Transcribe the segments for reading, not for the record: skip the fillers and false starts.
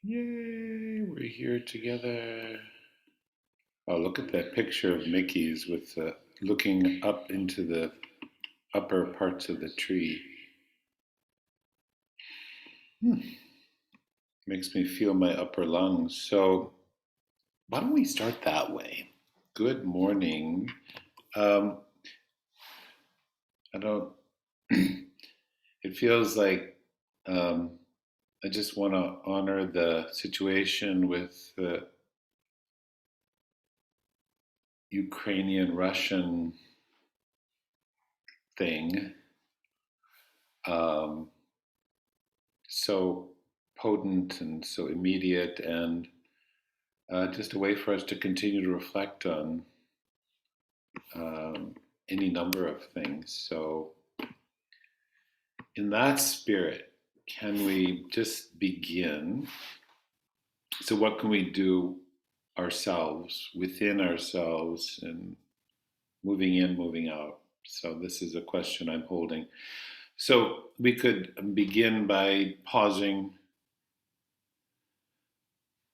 Yay, we're here together. Oh, look at that picture of Mickey's with looking up into the upper parts of the tree. Makes me feel my upper lungs. So why don't we start that way? Good morning. I don't, it feels like I just want to honor the situation with the Ukrainian-Russian thing. So potent and so immediate, and just a way for us to continue to reflect on any number of things. So in that spirit, can we just begin? So what can we do ourselves, within ourselves, and moving in, moving out? So this is a question I'm holding. So we could begin by pausing.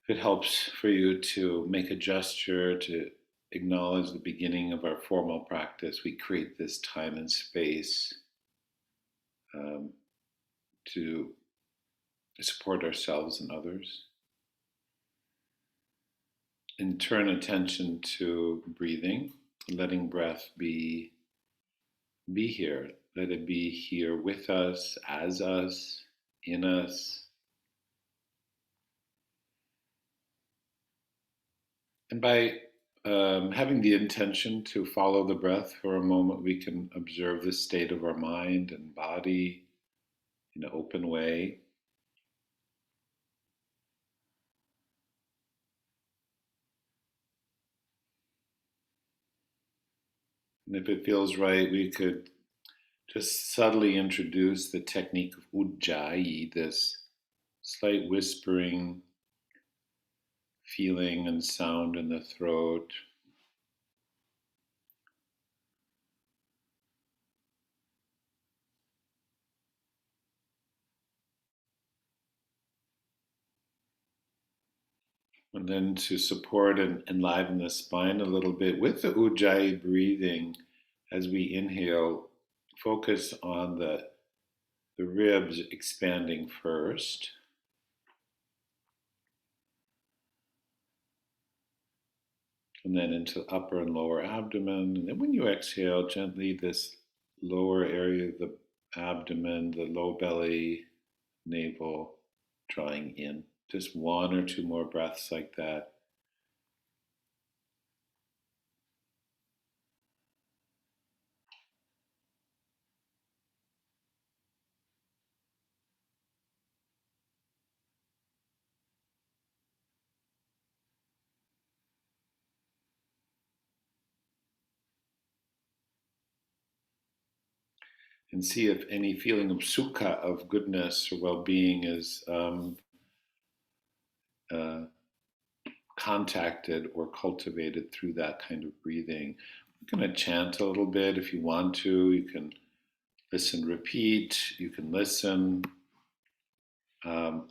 If it helps for you to make a gesture to acknowledge the beginning of our formal practice, we create this time and space to support ourselves and others. And turn attention to breathing, letting breath be here. Let it be here with us, as us, in us. And by having the intention to follow the breath for a moment, we can observe the state of our mind and body in an open way. And if it feels right, we could just subtly introduce the technique of Ujjayi, this slight whispering, feeling and sound in the throat. And then to support and enliven the spine a little bit with the Ujjayi breathing, as we inhale, focus on the ribs expanding first. And then into upper and lower abdomen. And then when you exhale, gently this lower area of the abdomen, the low belly, navel, drawing in. Just one or two more breaths like that. And see if any feeling of sukha, of goodness or well-being, is uh, contacted or cultivated through that kind of breathing. We're going to chant a little bit if you want to. You can listen, repeat. You can listen. I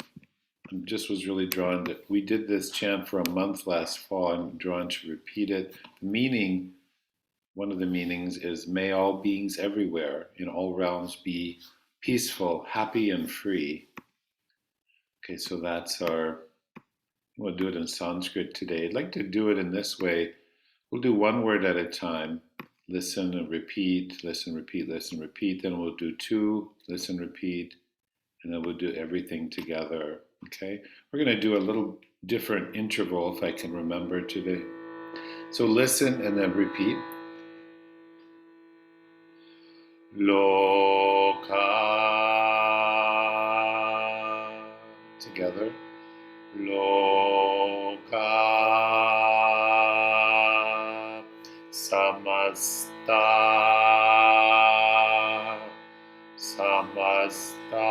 just was really drawn to, we did this chant for a month last fall. I'm drawn to repeat it. The meaning, one of the meanings is, may all beings everywhere in all realms be peaceful, happy, and free. Okay, so that's our, we'll do it in Sanskrit today. I'd like to do it in this way. We'll do one word at a time. Listen and repeat, listen, repeat, listen, repeat. Then we'll do two, listen, repeat, and then we'll do everything together. Okay? We're going to do a little different interval if I can remember today. So listen and then repeat. Loka. Together. Loka samasta samasta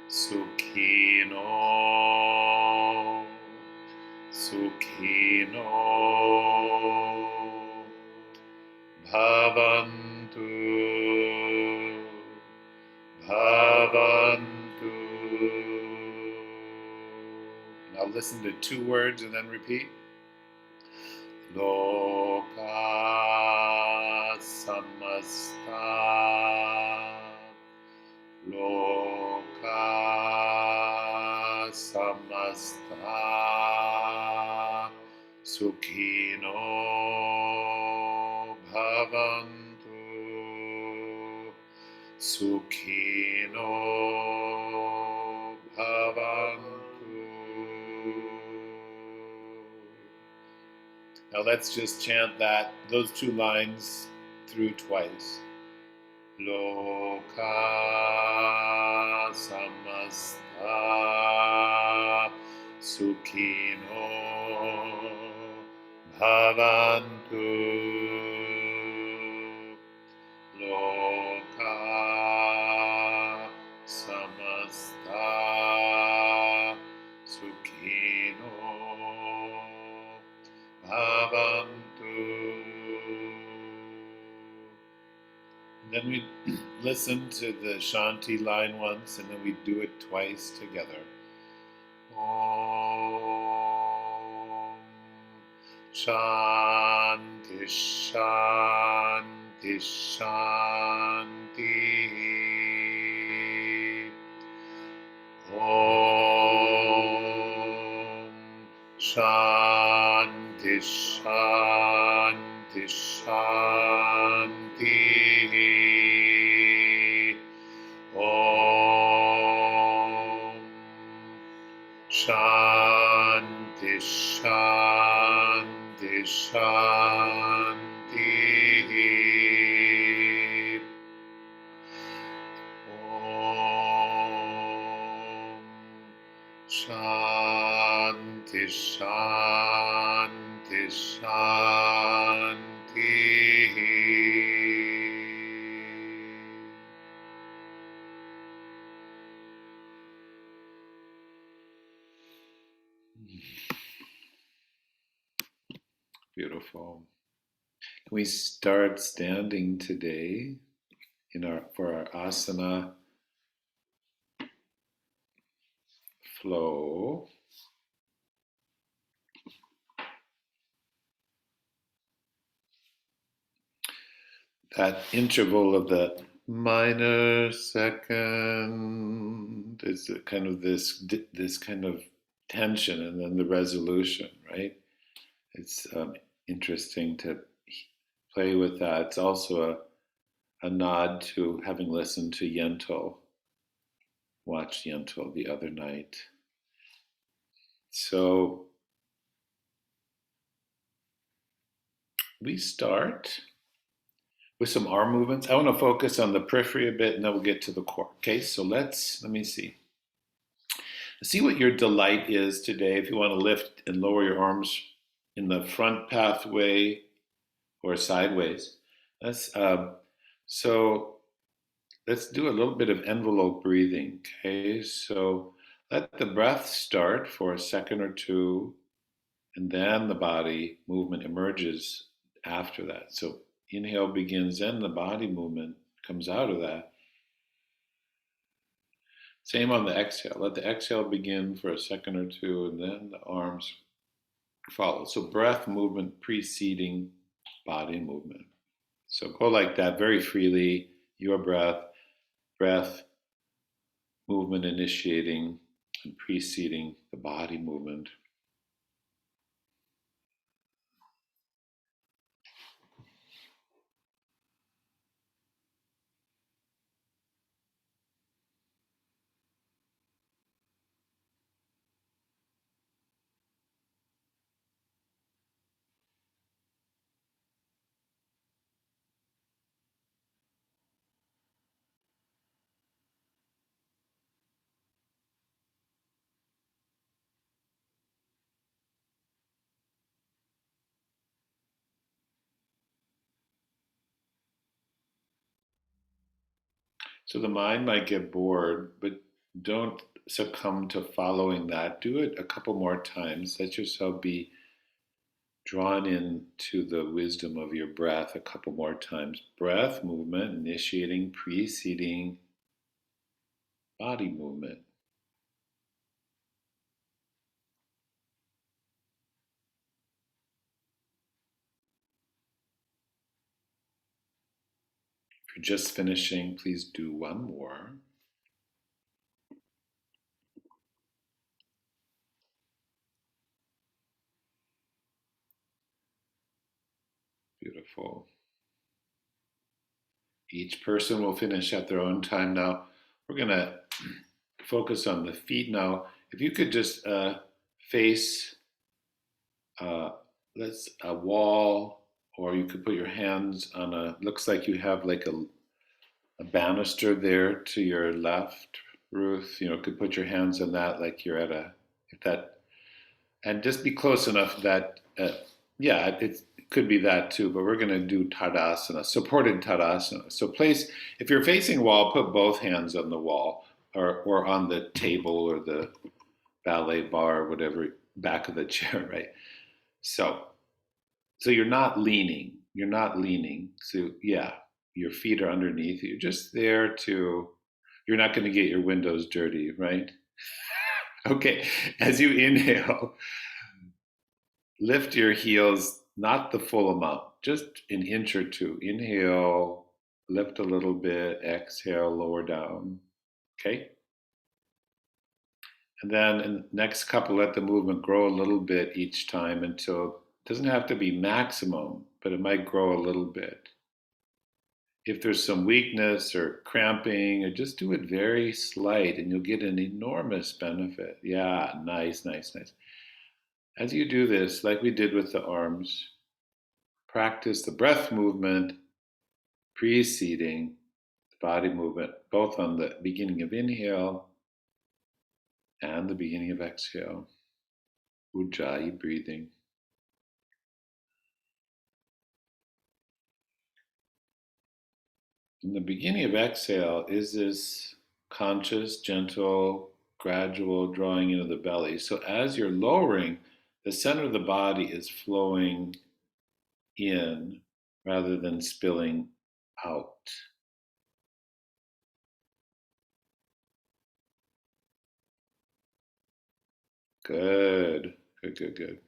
sukhino sukhino bhavantu bhavantu I'll listen to 2 words and then repeat. Loka samasta. Loka samasta. Sukhino bhavantu. Sukhino bhavantu. Now let's just chant those 2 lines through twice. Loka samasta sukhino bhavantu. Loka samasta sukhino bhavantu. Then we listen to the Shanti line once, and then we do it twice together. Om Shanti Shanti Shanti. Om Shanti Shanti Shanti. Om Shanti Shanti Shanti. Om Shanti Shanti Shanti. Beautiful. Can we start standing today for our asana flow? That interval of the minor second is kind of this kind of tension, and then the resolution, right? It's interesting to play with that. It's also a nod to having listened to Yentl, watched Yentl the other night. So we start with some arm movements. I want to focus on the periphery a bit, and then we'll get to the core. Okay, so let me see. See what your delight is today. If you want to lift and lower your arms in the front pathway or sideways. So let's do a little bit of envelope breathing. Okay, so let the breath start for a second or two, and then the body movement emerges after that. So inhale begins, then the body movement comes out of that. Same on the exhale. Let the exhale begin for a second or two, and then the arms follow. So breath movement preceding body movement. So go like that very freely. Your breath movement initiating and preceding the body movement. So the mind might get bored, but don't succumb to following that. Do it a couple more times. Let yourself be drawn into the wisdom of your breath a couple more times. Breath movement initiating, preceding body movement. you're just finishing, please do one more. Beautiful. Each person will finish at their own time. Now, we're going to focus on the feet now. If you could just face let's a wall, or you could put your hands on looks like you have like a banister there to your left, Ruth. Could put your hands on that like you're at if that, and just be close enough that, yeah, it could be that too, but we're going to do Tadasana, supported Tadasana. So if you're facing a wall, put both hands on the wall or on the table or the ballet bar, or whatever, back of the chair, right? So you're not leaning. You're not leaning. So yeah, your feet are underneath. You're just there you're not going to get your windows dirty, right? Okay. As you inhale, lift your heels, not the full amount, just an inch or two. Inhale, lift a little bit. Exhale, lower down. Okay. And then in the next couple, let the movement grow a little bit each time until it doesn't have to be maximum, but it might grow a little bit. If there's some weakness or cramping, just do it very slight and you'll get an enormous benefit. Yeah, nice, nice, nice. As you do this, like we did with the arms, practice the breath movement preceding the body movement, both on the beginning of inhale and the beginning of exhale. Ujjayi breathing. In the beginning of exhale is this conscious, gentle, gradual drawing into the belly. So as you're lowering, the center of the body is flowing in rather than spilling out. Good, good, good, good.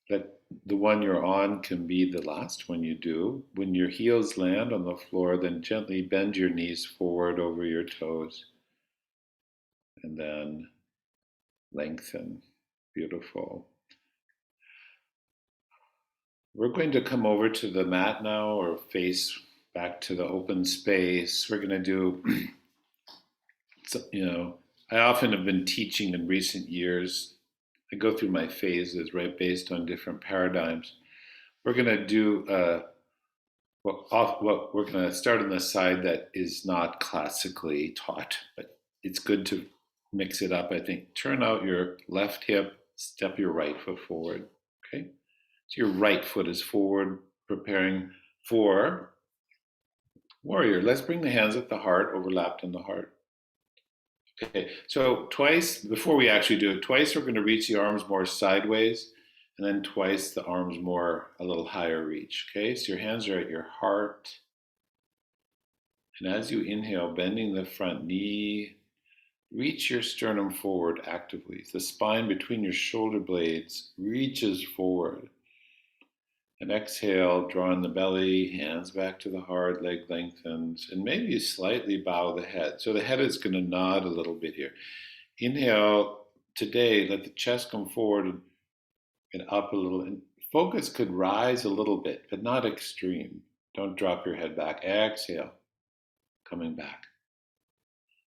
That the one you're on can be the last one you do. When your heels land on the floor, then gently bend your knees forward over your toes and then lengthen. Beautiful. We're going to come over to the mat now, or face back to the open space. We're going to do, I often have been teaching in recent years. I go through my phases, right, based on different paradigms. We're going to do, we're going to start on the side that is not classically taught, but it's good to mix it up, I think. Turn out your left hip, step your right foot forward, okay? So your right foot is forward, preparing for warrior. Let's bring the hands at the heart, overlapped in the heart. Okay, so twice, before we actually do it, twice we're going to reach the arms more sideways, and then twice the arms more a little higher reach. Okay, so your hands are at your heart. And as you inhale, bending the front knee, reach your sternum forward actively. The spine between your shoulder blades reaches forward. And exhale, draw in the belly, hands back to the heart, leg lengthens, and maybe you slightly bow the head. So the head is going to nod a little bit here. Inhale, today, let the chest come forward and up a little. And focus could rise a little bit, but not extreme. Don't drop your head back. Exhale, coming back.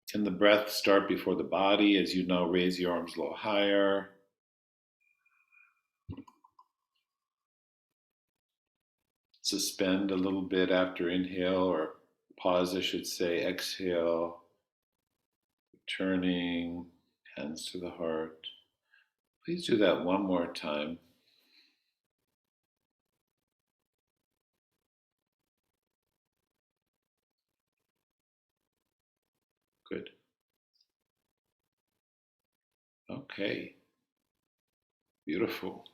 Can the breath start before the body as you now raise your arms a little higher? Suspend a little bit after inhale, or pause, I should say. Exhale, turning, hands to the heart. Please do that one more time. Good. Okay. Beautiful.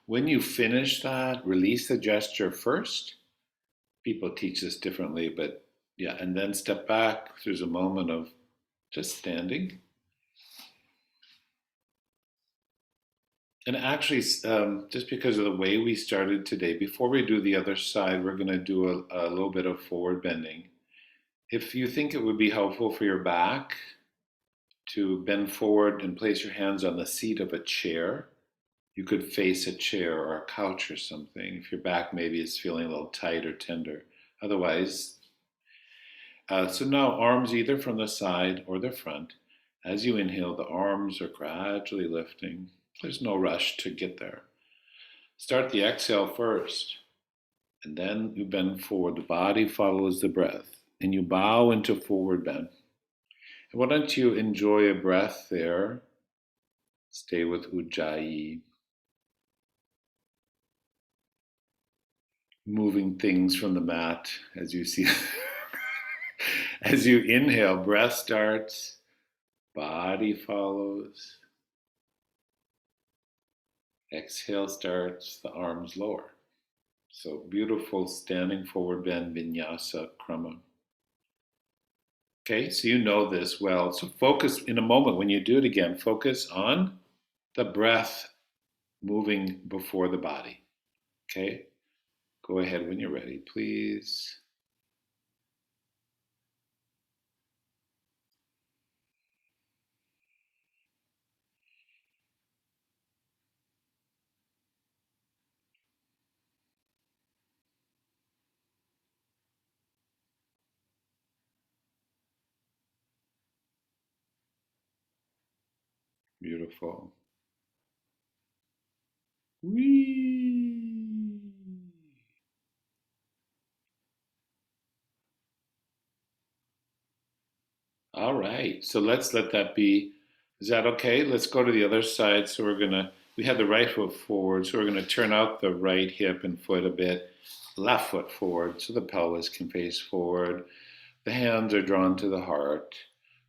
When you finish that, release the gesture first. People teach this differently, but yeah, and then step back. There's a moment of just standing. And actually, just because of the way we started today, before we do the other side, we're going to do a little bit of forward bending. If you think it would be helpful for your back to bend forward and place your hands on the seat of a chair, you could face a chair or a couch or something if your back maybe is feeling a little tight or tender. Otherwise, so now arms either from the side or the front. As you inhale, the arms are gradually lifting. There's no rush to get there. Start the exhale first, and then you bend forward. The body follows the breath, and you bow into forward bend. And why don't you enjoy a breath there? Stay with Ujjayi. Moving things from the mat as you see. As you inhale, breath starts, body follows. Exhale starts, the arms lower. So beautiful standing forward bend vinyasa krama. Okay, so you know this well. So focus in a moment when you do it again, focus on the breath moving before the body. Okay, go ahead when you're ready, please. Beautiful. Whee! All right, so let's let that be. Is that okay? Let's go to the other side. So we have the right foot forward, so we're gonna turn out the right hip and foot a bit, left foot forward, so the pelvis can face forward. The hands are drawn to the heart.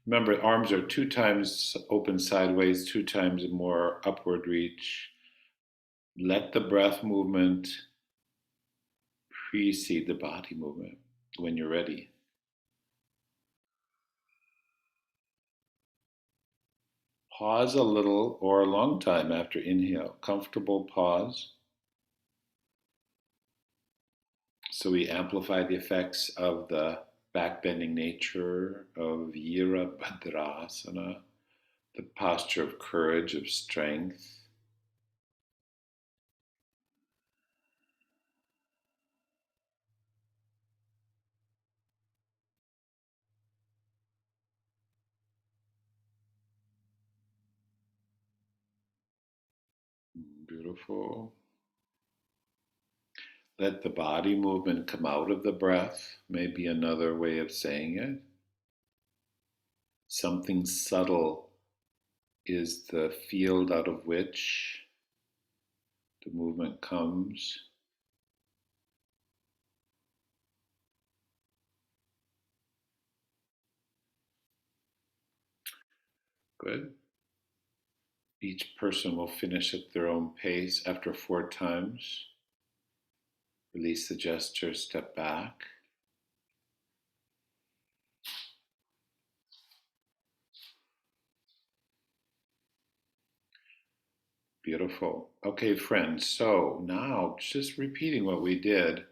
Remember, arms are 2 times open sideways, 2 times more upward reach. Let the breath movement precede the body movement when you're ready. Pause a little or a long time after inhale. Comfortable pause. So we amplify the effects of the back-bending nature of Virabhadrasana, the posture of courage, of strength. Beautiful. Let the body movement come out of the breath, maybe another way of saying it. Something subtle is the field out of which the movement comes. Good. Each person will finish at their own pace after 4 times. Release the gesture, step back. Beautiful. Okay, friends, so now just repeating what we did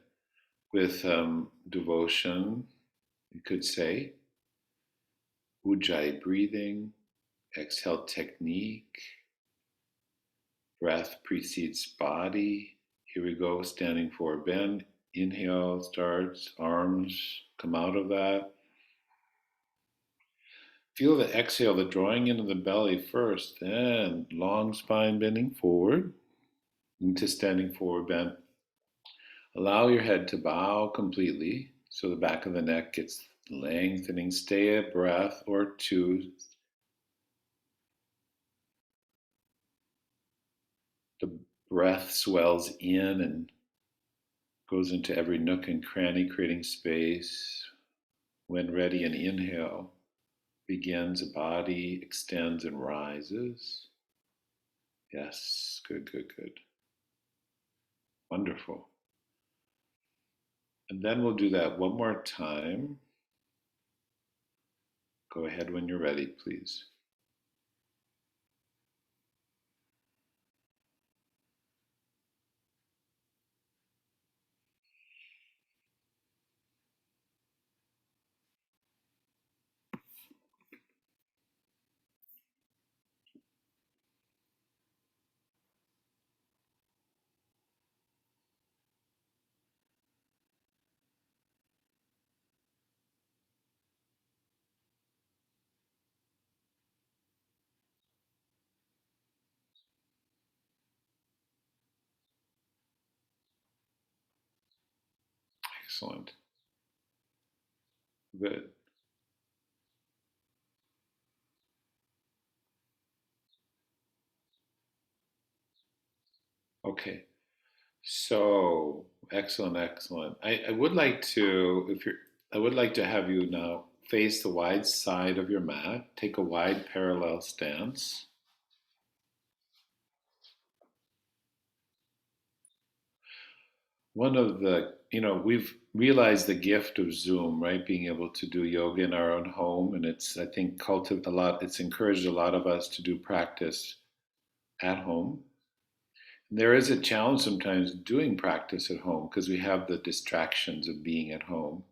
with devotion, you could say Ujjayi breathing, exhale technique, breath precedes body. Here we go, standing forward bend. Inhale starts, arms come out of that. Feel the exhale, the drawing into the belly first, then long spine bending forward into standing forward bend. Allow your head to bow completely so the back of the neck gets lengthening. Stay a breath or two. The breath swells in and goes into every nook and cranny, creating space. When ready, an inhale begins, the body extends and rises. Yes, good, good, good. Wonderful. And then we'll do that one more time. Go ahead when you're ready, please. Excellent. Good. Okay. So excellent, excellent. I would like to, if you're, I would like to have you now face the wide side of your mat. Take a wide parallel stance. One of the, we've realized the gift of Zoom, right? Being able to do yoga in our own home, and it's, I think, a lot. It's encouraged a lot of us to do practice at home. There is a challenge sometimes doing practice at home because we have the distractions of being at home.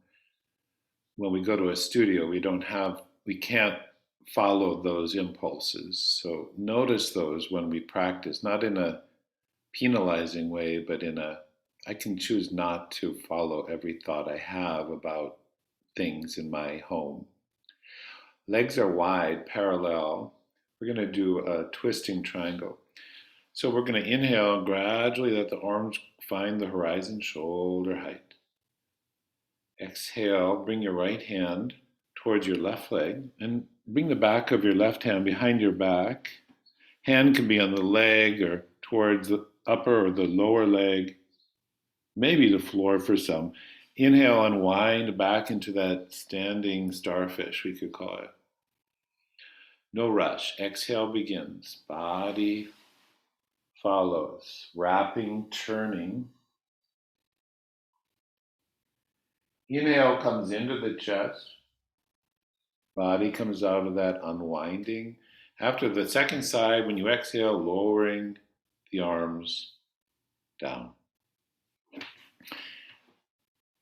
When we go to a studio, we can't follow those impulses. So notice those when we practice, not in a penalizing way, but I can choose not to follow every thought I have about things in my home. Legs are wide, parallel. We're going to do a twisting triangle. So we're going to inhale and gradually let the arms find the horizon, shoulder height. Exhale, bring your right hand towards your left leg and bring the back of your left hand behind your back. Hand can be on the leg or towards the upper or the lower leg, maybe the floor for some. Inhale, unwind back into that standing starfish, we could call it. No rush. Exhale begins. Body follows. Wrapping, turning. Inhale comes into the chest. Body comes out of that unwinding. After the second side, when you exhale, lowering the arms down.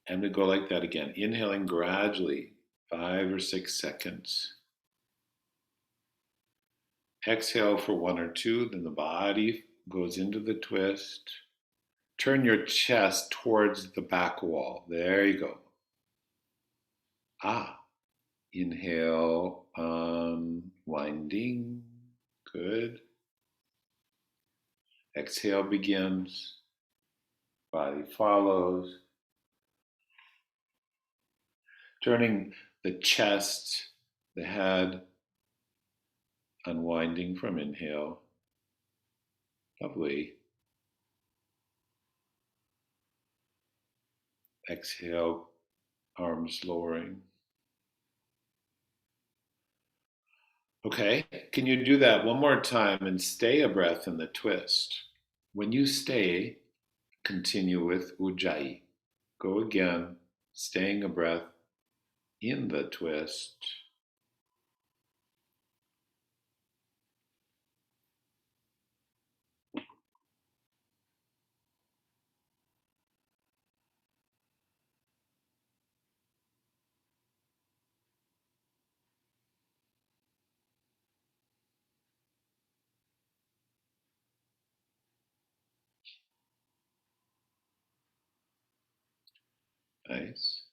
And we go like that again. Inhaling gradually, 5 or 6 seconds. Exhale for 1 or 2, then the body goes into the twist. Turn your chest towards the back wall. There you go. Inhale, unwinding. Good. Exhale begins. Body follows. Turning the chest, the head, unwinding from inhale. Lovely. Exhale, arms lowering. Okay, can you do that one more time and stay a breath in the twist? When you stay, continue with Ujjayi. Go again, staying a breath in the twist. Nice.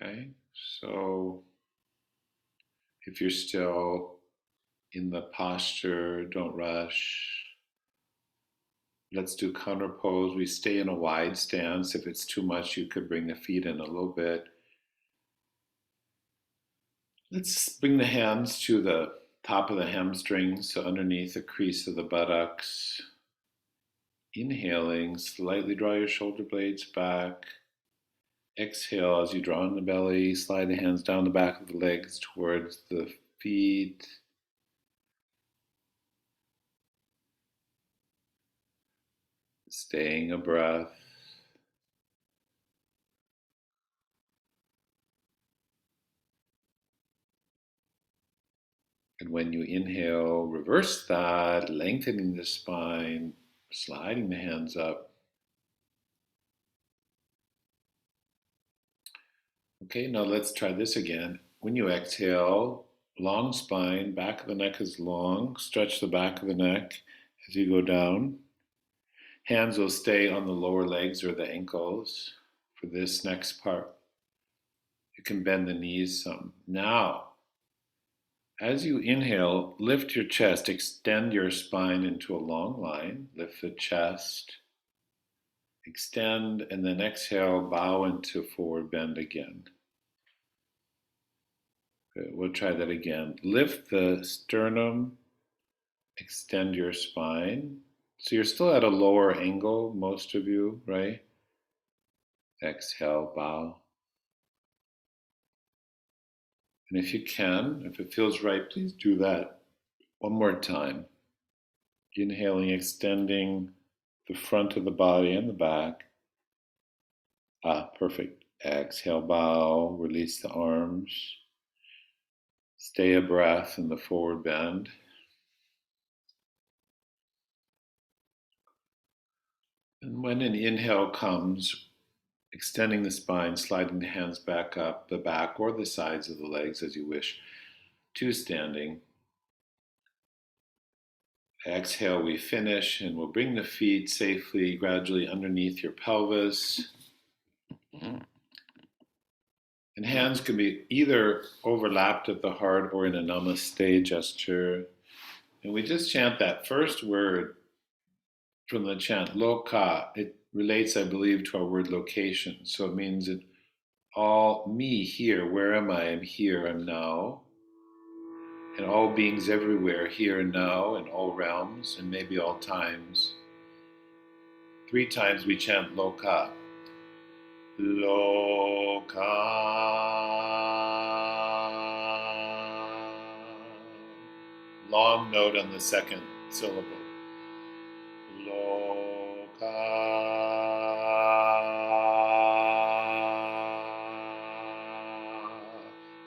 Okay, so if you're still in the posture, don't rush. Let's do counter pose. We stay in a wide stance. If it's too much, you could bring the feet in a little bit. Let's bring the hands to the top of the hamstrings, so underneath the crease of the buttocks. Inhaling, slightly draw your shoulder blades back. Exhale as you draw in the belly, slide the hands down the back of the legs towards the feet. Staying a breath. And when you inhale, reverse that, lengthening the spine, sliding the hands up. Okay, now let's try this again. When you exhale, long spine, back of the neck is long. Stretch the back of the neck as you go down. Hands will stay on the lower legs or the ankles for this next part. You can bend the knees some. Now, as you inhale, lift your chest, extend your spine into a long line, lift the chest, extend, and then exhale, bow into forward bend again. Good. We'll try that again. Lift the sternum, extend your spine. So you're still at a lower angle, most of you, right? Exhale, bow. And if you can, if it feels right, please do that one more time. Inhaling, extending the front of the body and the back. Perfect. Exhale, bow, release the arms. Stay a breath in the forward bend. And when an inhale comes, extending the spine, sliding the hands back up, the back or the sides of the legs as you wish, to standing. Exhale, we finish, and we'll bring the feet safely, gradually underneath your pelvis. And hands can be either overlapped at the heart or in a namaste gesture. And we just chant that first word from the chant, loka. It relates, I believe, to our word location. So it means that all me here, where am I? I'm here, I'm now. And all beings everywhere, here and now, in all realms, and maybe all times. 3 times we chant loka. Loka. Long note on the second syllable. Loka.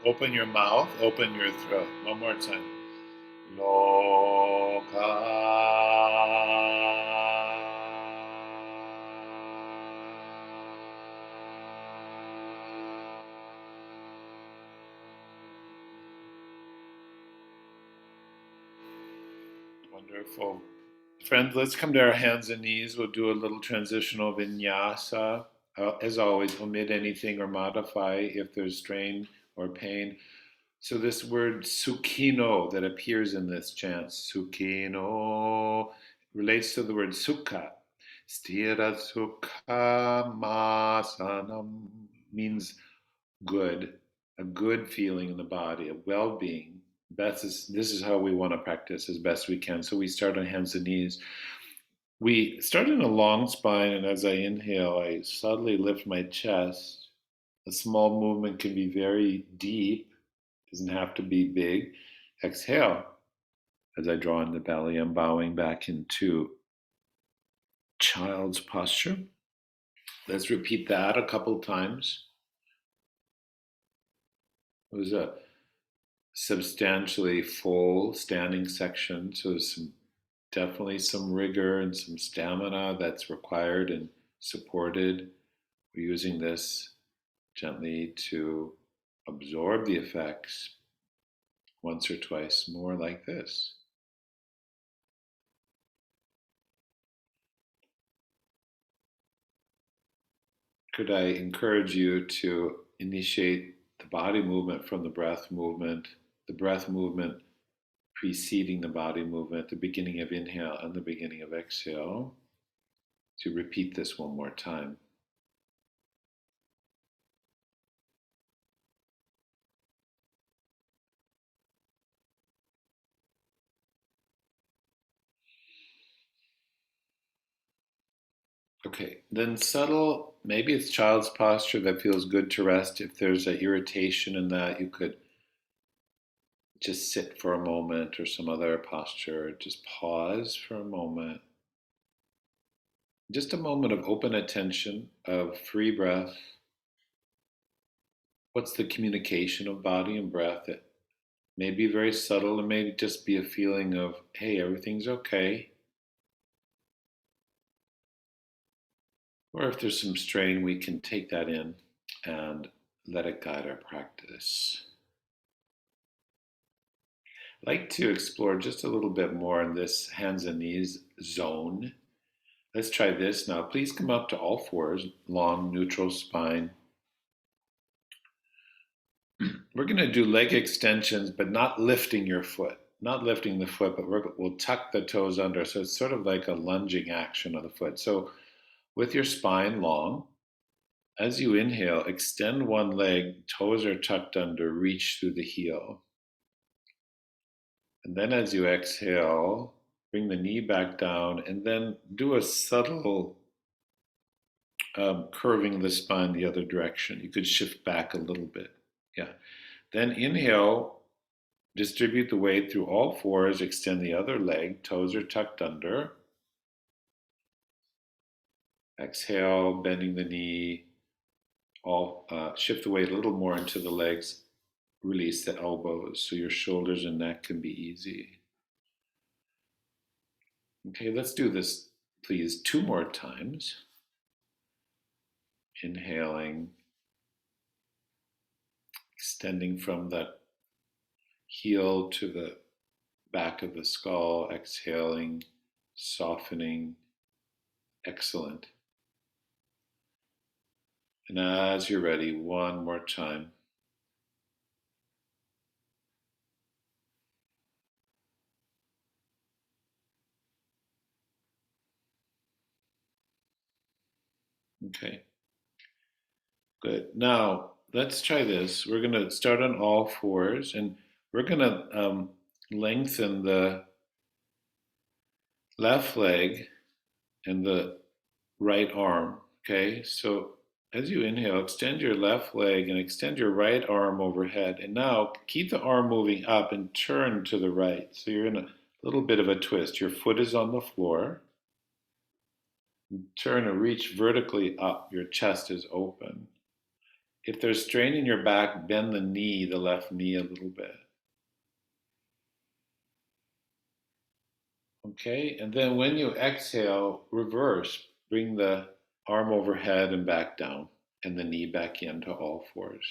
Open your mouth, open your throat. One more time. Loka. Wonderful. Friends, let's come to our hands and knees. We'll do a little transitional vinyasa. As always, omit anything or modify if there's strain or pain. So this word sukhino that appears in this chant, sukhino, relates to the word sukha. Sthira sukha masanam means good, a good feeling in the body, a well-being. This is how we want to practice as best we can. So we start on hands and knees. We start in a long spine, and as I inhale, I subtly lift my chest. A small movement can be very deep, doesn't have to be big. Exhale. As I draw in the belly, I'm bowing back into child's posture. Let's repeat that a couple times. It was a substantially full standing section, so there's definitely some rigor and some stamina that's required and supported. We're using this gently to absorb the effects once or twice more like this. Could I encourage you to initiate the body movement from the breath movement preceding the body movement, the beginning of inhale and the beginning of exhale. To repeat this one more time. Okay, then subtle, maybe it's child's posture that feels good to rest. If there's an irritation in that, you could just sit for a moment or some other posture. Just pause for a moment. Just a moment of open attention, of free breath. What's the communication of body and breath? It may be very subtle. It may just be a feeling of, hey, everything's okay. Or if there's some strain, we can take that in and let it guide our practice. like to explore just a little bit more in this hands and knees zone. Let's try this now. Please come up to all fours, long, neutral spine. We're going to do leg extensions, but not lifting your foot. Not lifting the foot, but we'll tuck the toes under. So it's sort of like a lunging action of the foot. So with your spine long, as you inhale, extend one leg, toes are tucked under, reach through the heel. And then as you exhale, bring the knee back down and then do a subtle curving the spine the other direction. You could shift back a little bit. Yeah. Then inhale, distribute the weight through all fours, extend the other leg, toes are tucked under. Exhale, bending the knee, shift the weight a little more into the legs, release the elbows so your shoulders and neck can be easy. Okay, let's do this, please, 2 more times. Inhaling, extending from the heel to the back of the skull, exhaling, softening. Excellent. And as you're ready, 1 more time. Okay. Good. Now, let's try this. We're going to start on all fours and we're going to lengthen the left leg and the right arm. Okay. So as you inhale, extend your left leg and extend your right arm overhead. And now keep the arm moving up and turn to the right. So you're in a little bit of a twist. Your foot is on the floor. Turn and reach vertically up. Your chest is open. If there's strain in your back, bend the knee, the left knee, a little bit. Okay, and then when you exhale, reverse. Bring the arm overhead and back down, and the knee back into all fours.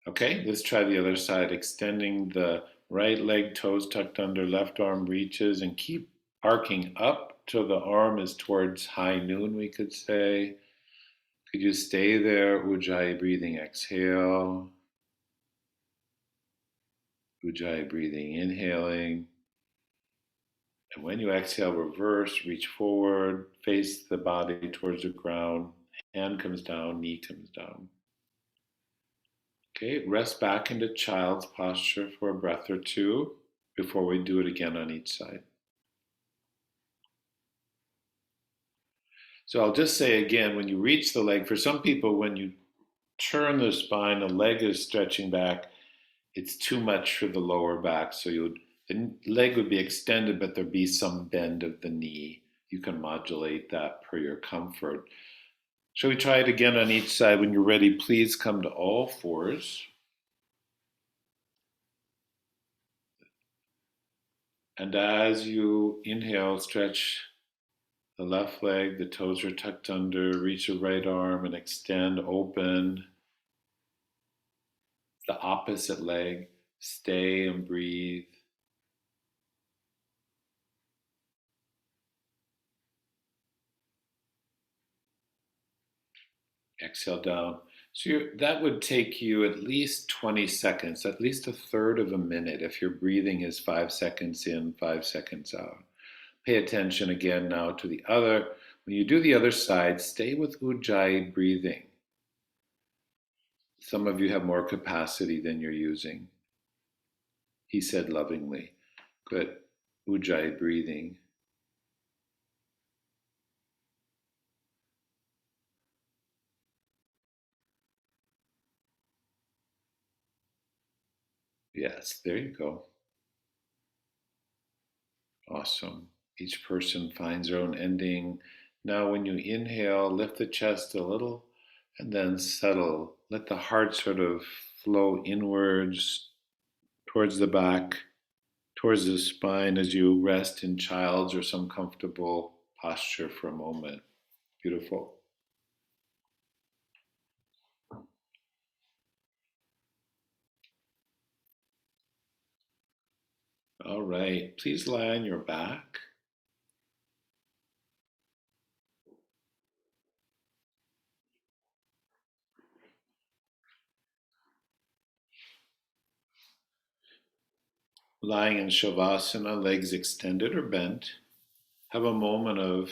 Okay, let's try the other side. Extending the right leg, toes tucked under, left arm reaches, and keep arcing up till the arm is towards high noon, we could say. Could you stay there? Ujjayi breathing, exhale. Ujjayi breathing, inhaling. And when you exhale, reverse, reach forward, face the body towards the ground. Hand comes down, knee comes down. Okay, rest back into child's posture for a breath or two before we do it again on each side. So I'll just say again, when you reach the leg, for some people, when you turn the spine, the leg is stretching back, it's too much for the lower back. So the leg would be extended, but there'd be some bend of the knee. You can modulate that per your comfort. Shall we try it again on each side? When you're ready, please come to all fours. And as you inhale, stretch the left leg, the toes are tucked under, reach the right arm and extend, open. The opposite leg, stay and breathe. Exhale down. So that would take you at least 20 seconds, at least a third of a minute if your breathing is 5 seconds in, 5 seconds out. Pay attention again now to the other. When you do the other side, stay with Ujjayi breathing. Some of you have more capacity than you're using. He said lovingly. Good. Ujjayi breathing. Yes, there you go. Awesome. Each person finds their own ending. Now, when you inhale, lift the chest a little and then settle. Let the heart sort of flow inwards towards the back, towards the spine as you rest in child's or some comfortable posture for a moment. Beautiful. All right, please lie on your back. Lying in Shavasana, legs extended or bent. Have a moment of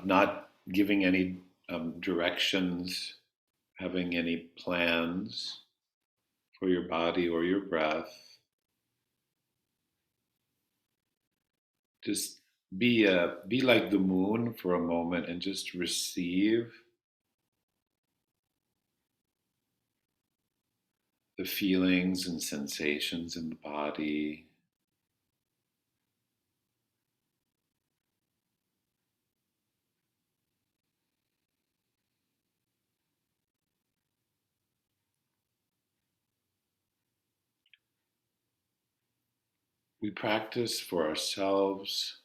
not giving any directions, having any plans for your body or your breath. Just be like the moon for a moment and just receive the feelings and sensations in the body. We practice for ourselves.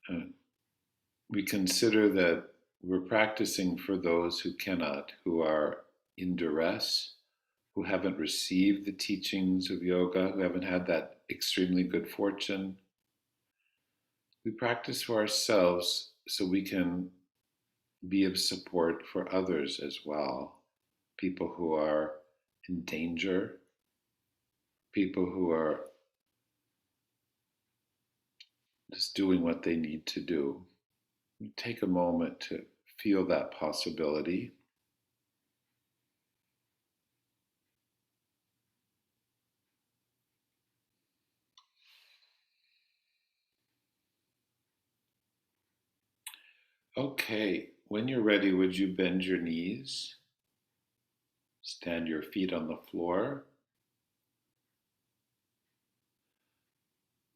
And we consider that we're practicing for those who cannot, who are in duress, who haven't received the teachings of yoga, who haven't had that extremely good fortune. We practice for ourselves so we can be of support for others as well. People who are in danger, people who are just doing what they need to do. Take a moment to feel that possibility. Okay, when you're ready, would you bend your knees? Stand your feet on the floor.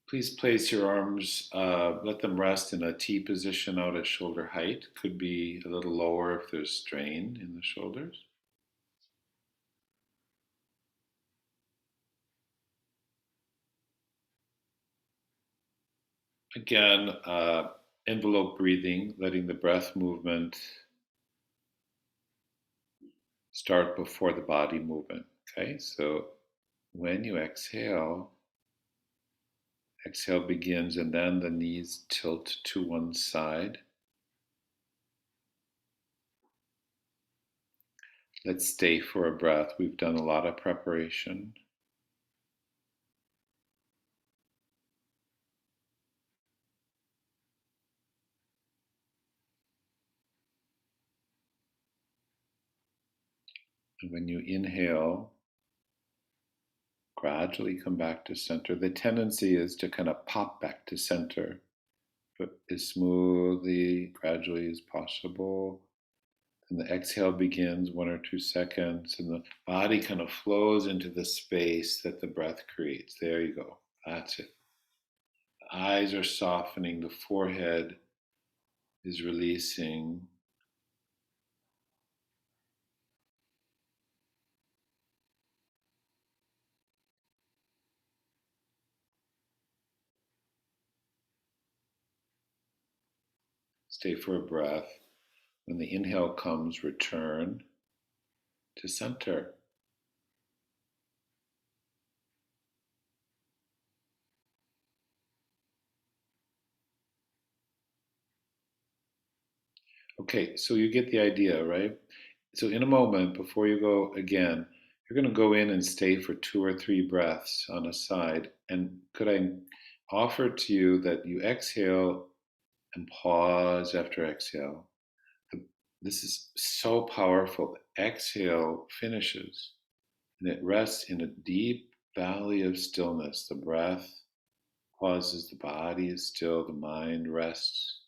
Please place your arms, let them rest in a T position out at shoulder height. Could be a little lower if there's strain in the shoulders. Again, envelope breathing, letting the breath movement start before the body movement. Okay, so when you exhale, exhale begins and then the knees tilt to one side. Let's stay for a breath. We've done a lot of preparation. And when you inhale, gradually come back to center. The tendency is to kind of pop back to center, but as smoothly, gradually as possible. And the exhale begins 1 or 2 seconds, and the body kind of flows into the space that the breath creates. There you go. That's it. The eyes are softening, the forehead is releasing. Stay for a breath. When the inhale comes, return to center. Okay, so you get the idea, right? So in a moment, before you go again, you're going to go in and stay for 2 or 3 breaths on a side. And could I offer to you that you exhale and pause after exhale? This is so powerful. The exhale finishes and it rests in a deep valley of stillness. The breath pauses, the body is still, the mind rests.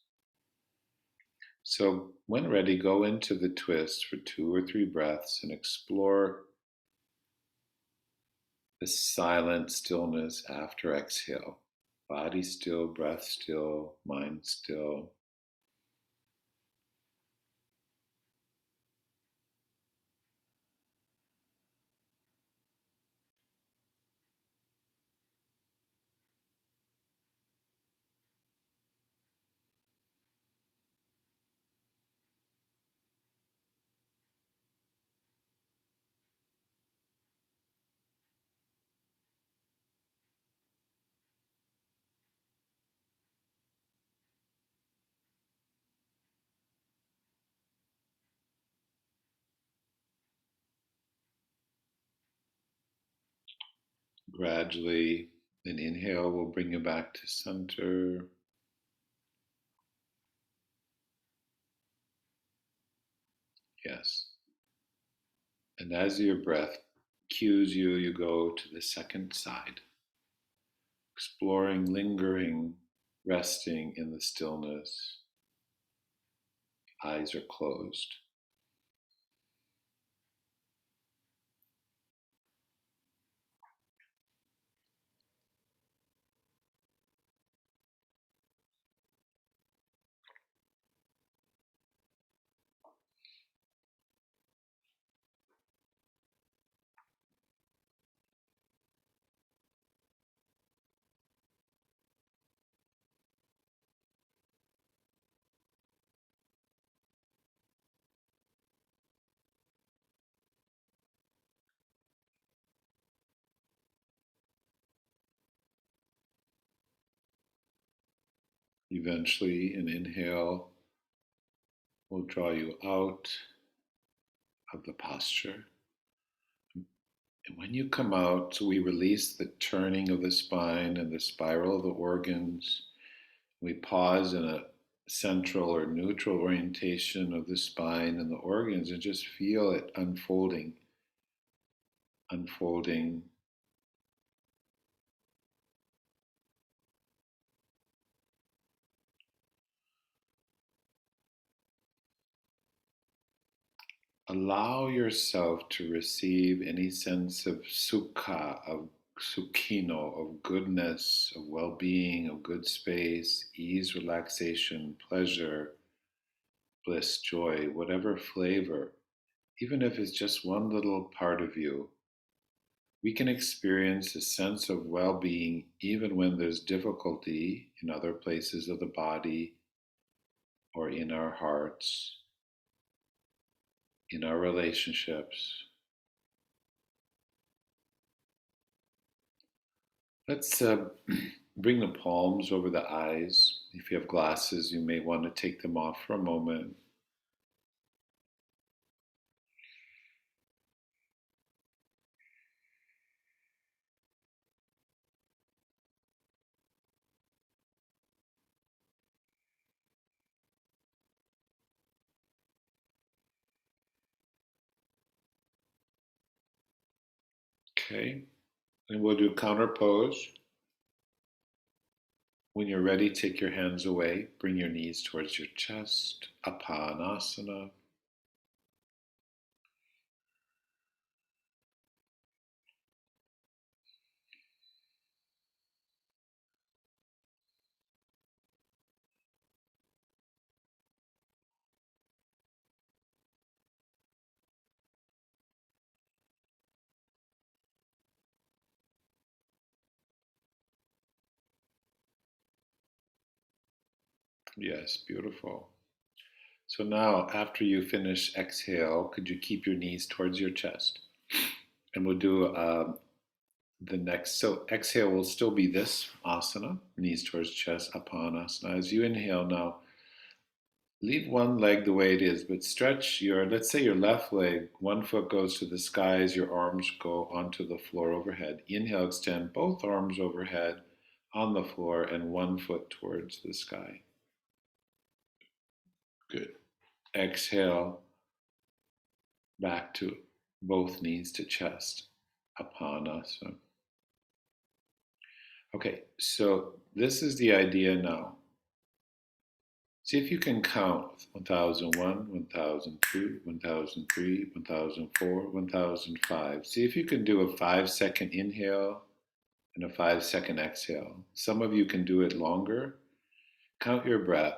So, when ready, go into the twist for 2 or 3 breaths and explore the silent stillness after exhale. Body still, breath still, mind still. Gradually, an inhale will bring you back to center. Yes. And as your breath cues you, you go to the second side, exploring, lingering, resting in the stillness. Eyes are closed. Eventually, an inhale will draw you out of the posture. And when you come out, we release the turning of the spine and the spiral of the organs. We pause in a central or neutral orientation of the spine and the organs and just feel it unfolding, unfolding. Allow yourself to receive any sense of sukha, of sukhino, of goodness, of well-being, of good space, ease, relaxation, pleasure, bliss, joy, whatever flavor, even if it's just one little part of you. We can experience a sense of well-being even when there's difficulty in other places of the body or in our hearts, in our relationships. Let's bring the palms over the eyes. If you have glasses, you may want to take them off for a moment. Okay, and we'll do counter pose. When you're ready, take your hands away. Bring your knees towards your chest. Apanasana. Yes, beautiful. So now, after you finish exhale, could you keep your knees towards your chest? And we'll do the next. So exhale will still be this asana, knees towards chest, apanasana. As you inhale now, leave one leg the way it is, but stretch your, let's say your left leg, one foot goes to the sky as your arms go onto the floor overhead. Inhale, extend both arms overhead on the floor and one foot towards the sky. Good. Exhale, back to both knees to chest, apanasana. Okay, so this is the idea now. See if you can count 1001, 1002, 1003, 1004, 1005. See if you can do a 5-second inhale and a 5-second exhale. Some of you can do it longer. Count your breath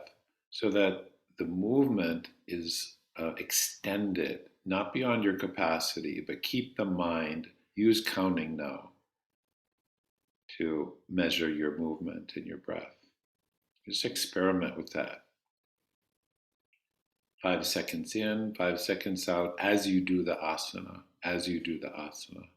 so that the movement is extended, not beyond your capacity, but keep the mind, use counting now to measure your movement and your breath. Just experiment with that. 5 seconds in, 5 seconds out as you do the asana, as you do the asana.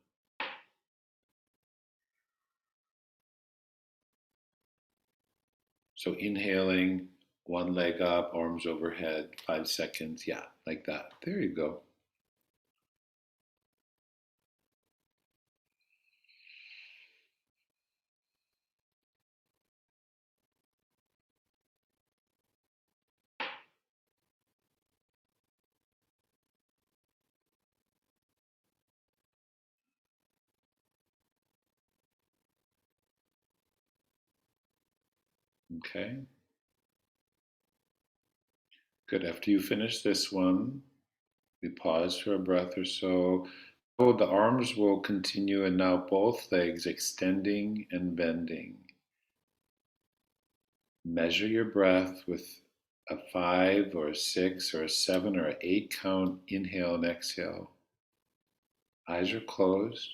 So inhaling, one leg up, arms overhead, 5 seconds. Yeah, like that. There you go. Okay, good. After you finish this one, we pause for a breath or so. Oh, the arms will continue, and now both legs extending and bending. Measure your breath with a 5 or a 6 or a 7 or an 8 count inhale and exhale. Eyes are closed.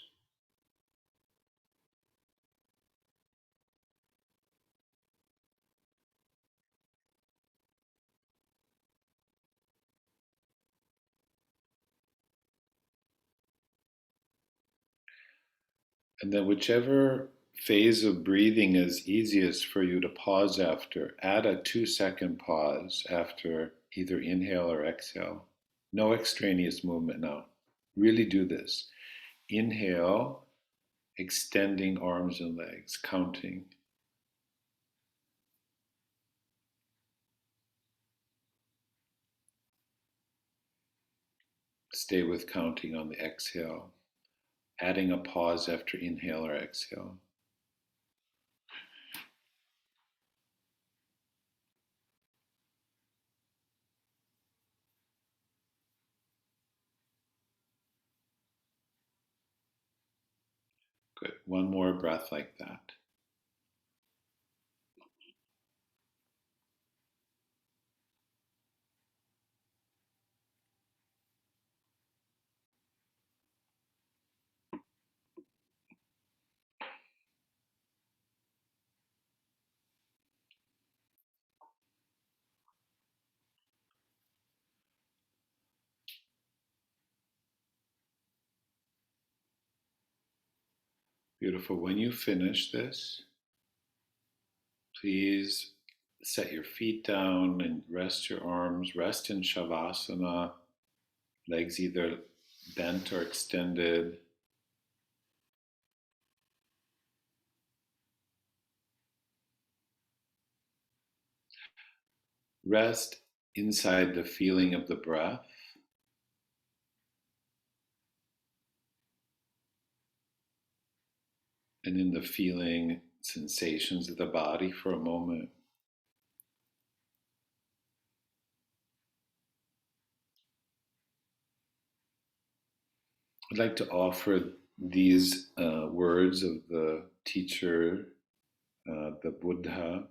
And then, whichever phase of breathing is easiest for you to pause after, add a 2-second pause after either inhale or exhale. No extraneous movement now. Really do this. Inhale, extending arms and legs, counting. Stay with counting on the exhale, adding a pause after inhale or exhale. Good. One more breath like that. Beautiful. When you finish this, please set your feet down and rest your arms. Rest in Shavasana, legs either bent or extended. Rest inside the feeling of the breath and in the feeling sensations of the body for a moment. I'd like to offer these words of the teacher, the Buddha.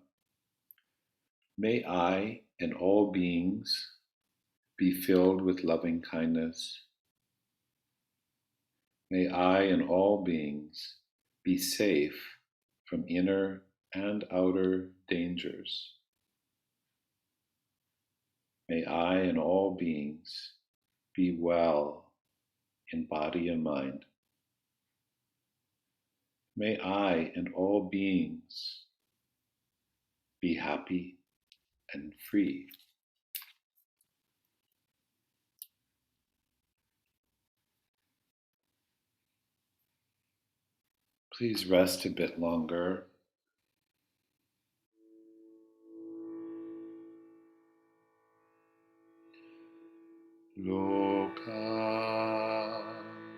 May I and all beings be filled with loving kindness. May I and all beings be safe from inner and outer dangers. May I and all beings be well in body and mind. May I and all beings be happy and free. Please rest a bit longer. Loka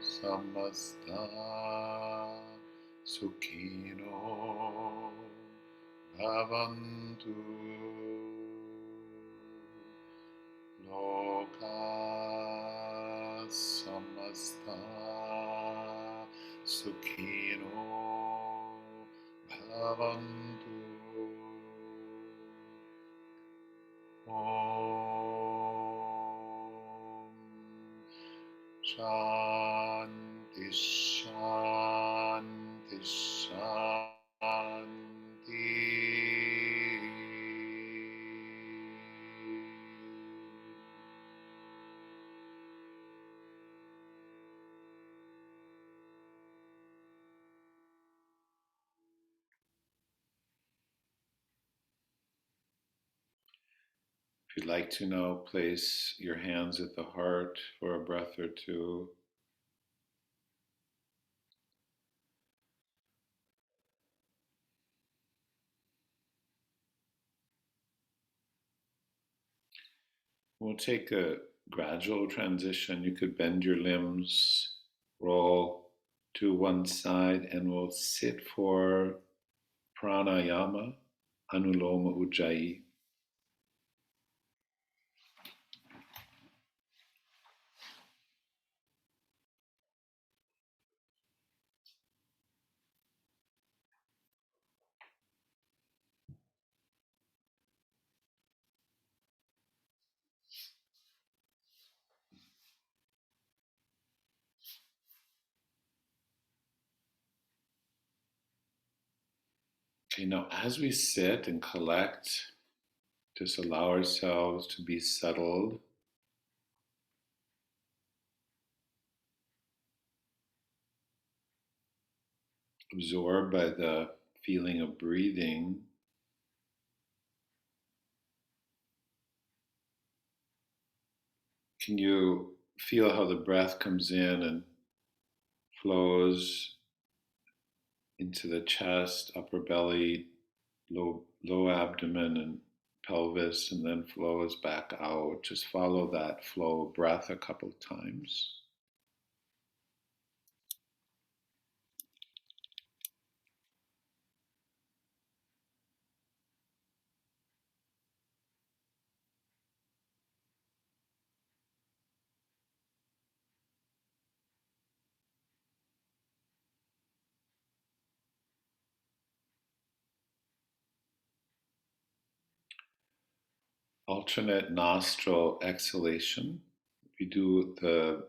samasta sukhino bhavantu. Loka samasta sukhino bhavantu. Om Shanti Shanti Shanti. If you'd like to now, place your hands at the heart for a breath or two. We'll take a gradual transition. You could bend your limbs, roll to one side, and we'll sit for pranayama. Anuloma Ujjayi. Okay, now as we sit and collect, just allow ourselves to be settled, absorbed by the feeling of breathing. Can you feel how the breath comes in and flows into the chest, upper belly, low abdomen, and pelvis, and then flows back out? Just follow that flow of breath a couple of times. Alternate nostril exhalation. If you do the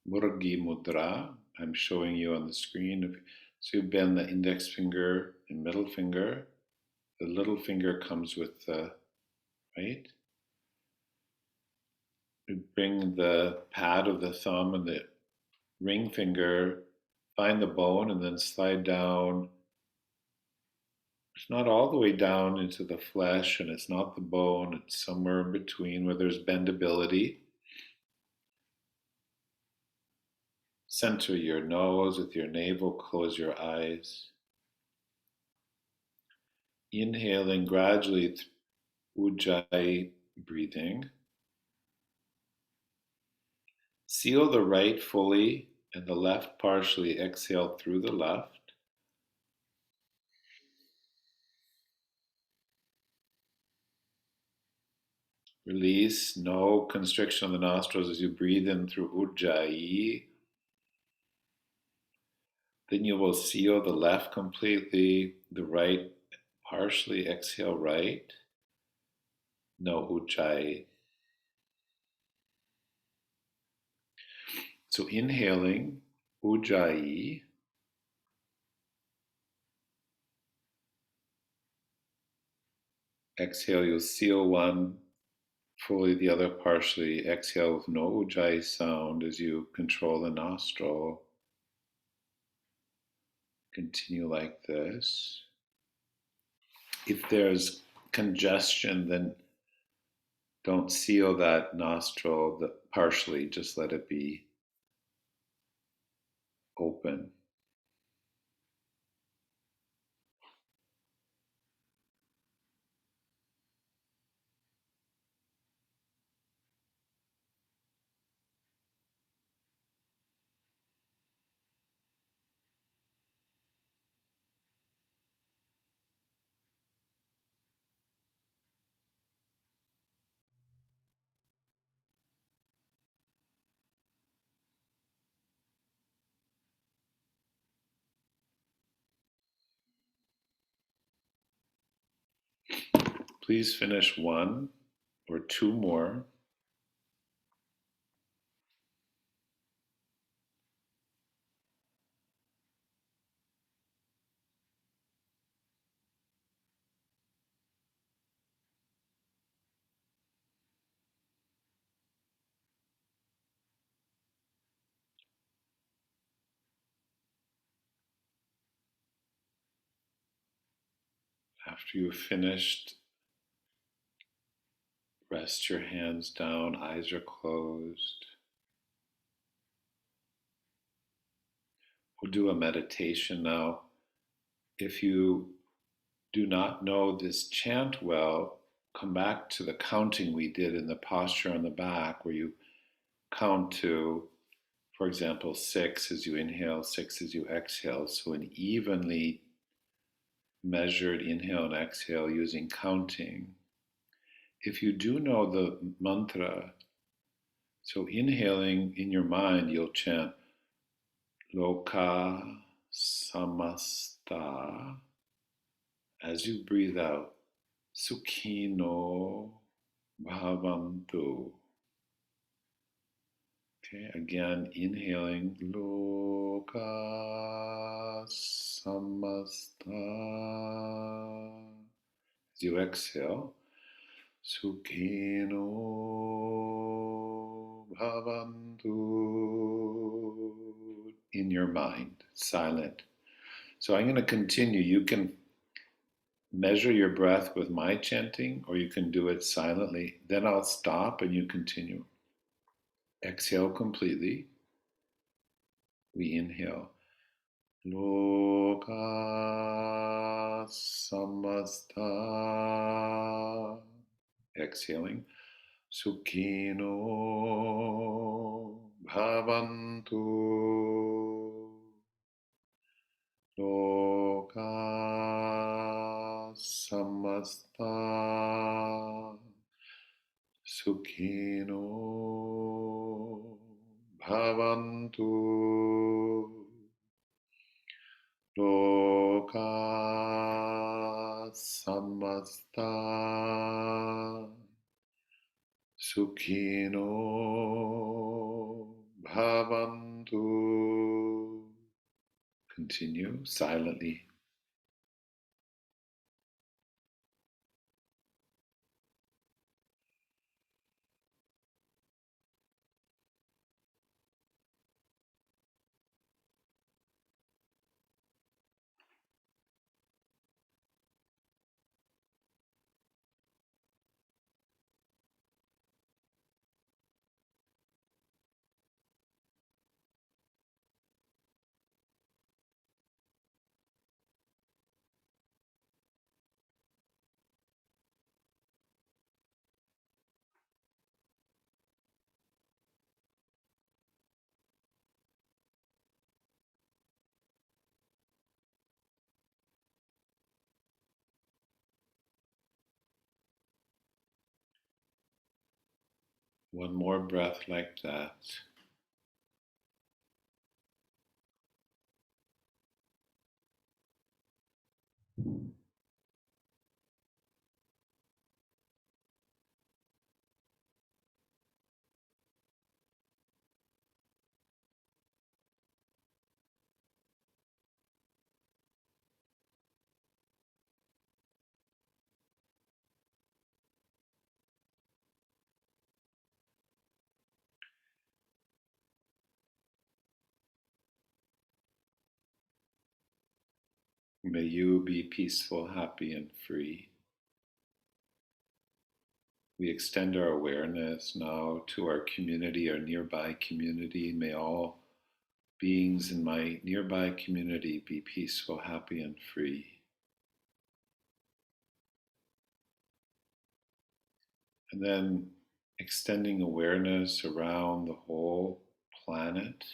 Murugi Mudra, I'm showing you on the screen. So you bend the index finger and middle finger. The little finger comes with the right. You bring the pad of the thumb and the ring finger, find the bone, and then slide down. It's not all the way down into the flesh, and it's not the bone. It's somewhere in between where there's bendability. Center your nose with your navel, close your eyes. Inhaling gradually Ujjayi breathing. Seal the right fully and the left partially. Exhale through the left. Release, no constriction of the nostrils as you breathe in through Ujjayi. Then you will seal the left completely, the right partially. Exhale right. No Ujjayi. So inhaling Ujjayi. Exhale, you'll seal one fully, the other partially. Exhale with no Ujjayi sound as you control the nostril. Continue like this. If there's congestion, then don't seal that nostril partially, just let it be open. Please finish one or two more. After you've finished, rest your hands down, eyes are closed. We'll do a meditation now. If you do not know this chant well, come back to the counting we did in the posture on the back, where you count to, for example, 6 as you inhale, 6 as you exhale. So an evenly measured inhale and exhale using counting. If you do know the mantra, so inhaling in your mind, you'll chant Loka Samasta. As you breathe out, Sukhino Bhavantu. Okay, again, inhaling Loka Samasta. As you exhale, Sukhino Bhavantu. In your mind, silent. So I'm going to continue. You can measure your breath with my chanting, or you can do it silently. Then I'll stop and you continue. Exhale completely. We inhale. Loka samasta. Exhaling. Sukhino bhavantu. Loka samasta Sukhino bhavantu. Loka samasta Sukhino bhavantu. Continue silently. One more breath like that. May you be peaceful, happy, and free. We extend our awareness now to our community, our nearby community. May all beings in my nearby community be peaceful, happy, and free. And then extending awareness around the whole planet.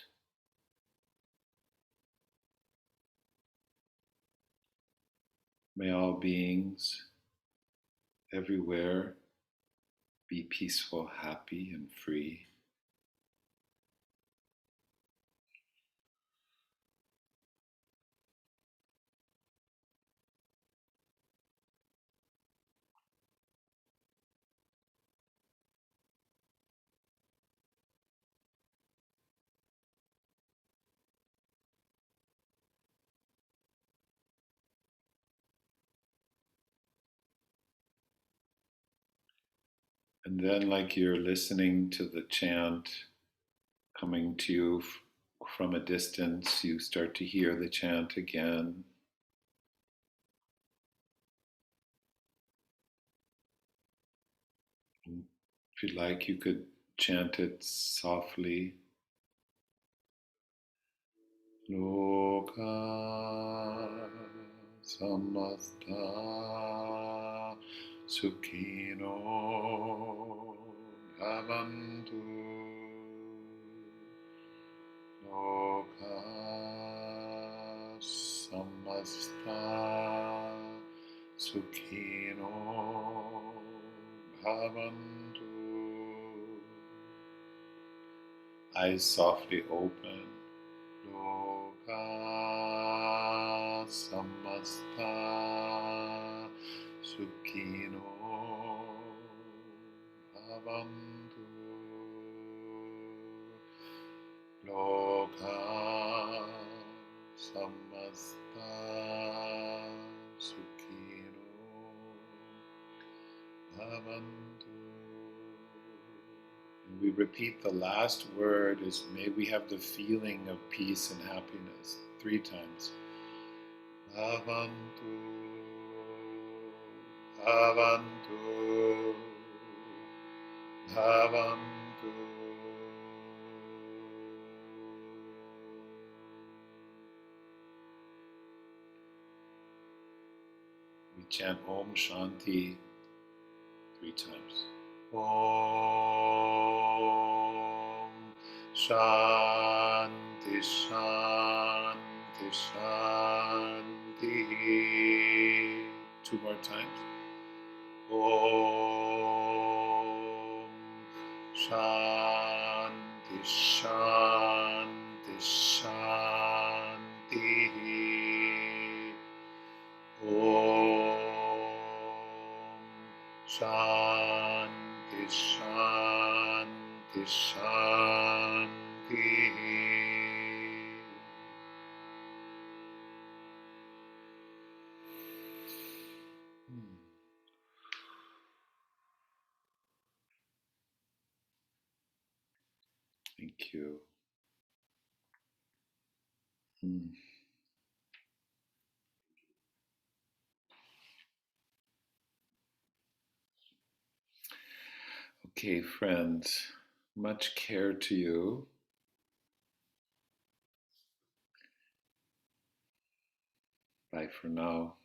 May all beings everywhere be peaceful, happy, and free. And then, like you're listening to the chant coming to you from a distance, you start to hear the chant again. If you'd like, you could chant it softly. Loka samasta sukhino bhavantu. Loka samasta Sukhino Bhavantu. Eyes softly open. Loka Samasta Sukhino Bhavantu. Loka Samasta Sukhino Bhavantu. And we repeat the last word is, may we have the feeling of peace and happiness 3 times. Bhavantu, Bhavantu, Bhavantu. We chant Om Shanti 3 times. Om Shanti Shanti Shanti. 2 more times. Om Shanti Shanti Shanti. Om Shanti Shanti Shanti. Thank you. Okay, friends, much care to you. Bye for now.